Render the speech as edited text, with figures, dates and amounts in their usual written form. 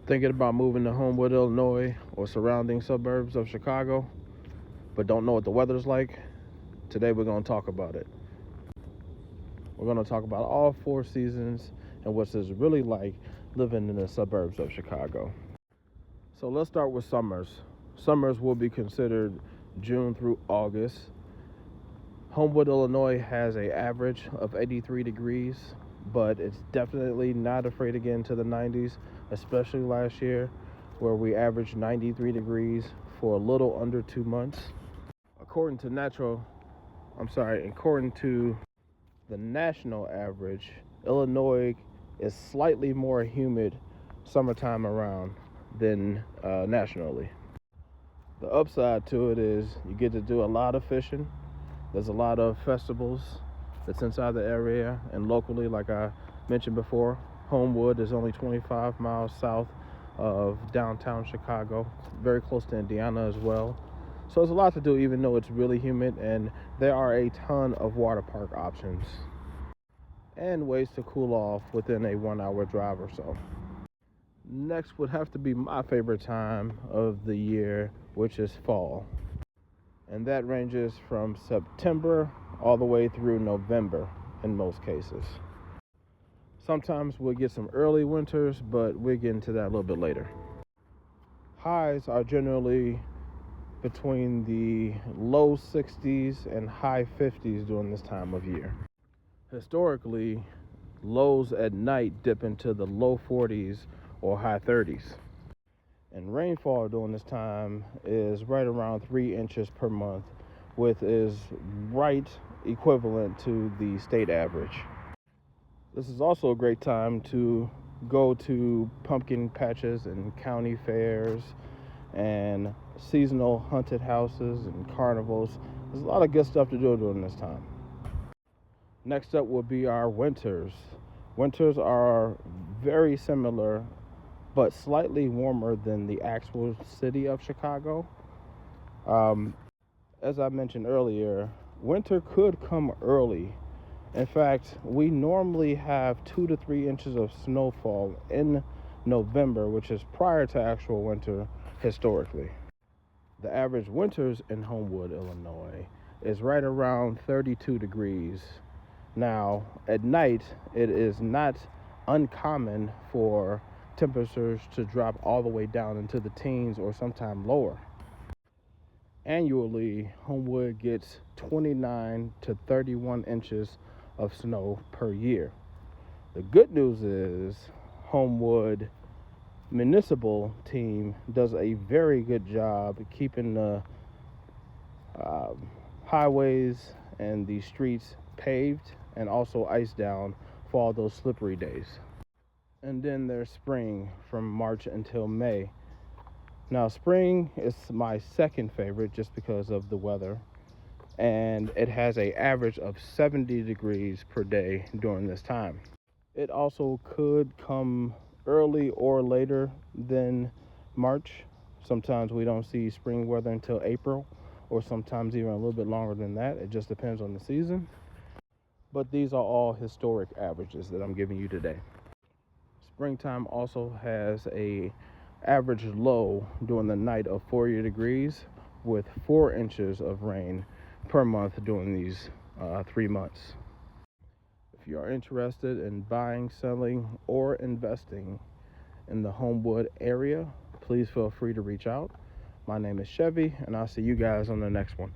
Thinking about moving to Homewood, Illinois, or surrounding suburbs of Chicago, but don't know what the weather's like? Today we're going to talk about it. We're going to talk about all 4 seasons and what it's really like living in the suburbs of Chicago. So let's start with summers. Summers will be considered June through August. Homewood, Illinois has an average of 83 degrees, but it's definitely not afraid to get into the 90s, especially last year where we averaged 93 degrees for a little under 2 months. According to the national average, Illinois is slightly more humid summertime around than nationally. The upside to it is you get to do a lot of fishing. There's a lot of festivals that's inside the area, and locally, like I mentioned before, Homewood is only 25 miles south of downtown Chicago, very close to Indiana as well. So there's a lot to do even though it's really humid, and there are a ton of water park options and ways to cool off within a 1 hour drive or so. Next would have to be my favorite time of the year, which is fall. And that ranges from September all the way through November in most cases. Sometimes we'll get some early winters, but we'll get into that a little bit later. Highs are generally between the low 60s and high 50s during this time of year. Historically, lows at night dip into the low 40s or high 30s. And rainfall during this time is right around 3 inches per month, which is right equivalent to the state average. This is also a great time to go to pumpkin patches and county fairs and seasonal haunted houses and carnivals. There's a lot of good stuff to do during this time. Next up will be our winters. Winters are very similar but slightly warmer than the actual city of Chicago. As I mentioned earlier, winter could come early. In fact, we normally have 2 to 3 inches of snowfall in November, which is prior to actual winter historically. The average winters in Homewood, Illinois is right around 32 degrees. Now, at night, it is not uncommon for temperatures to drop all the way down into the teens or sometime lower. Annually, Homewood gets 29 to 31 inches of snow per year. The good news is Homewood municipal team does a very good job keeping the highways and the streets paved and also iced down for all those slippery days. And then there's spring from March until May. Now, spring is my second favorite just because of the weather, and it has an average of 70 degrees per day during this time. It also could come early or later than March. Sometimes we don't see spring weather until April, or sometimes even a little bit longer than that. It just depends on the season. But these are all historic averages that I'm giving you today. Springtime also has a average low during the night of 40 degrees with 4 inches of rain per month during these 3 months. If you are interested in buying, selling, or investing in the Homewood area, please feel free to reach out. My name is Chevy, and I'll see you guys on the next one.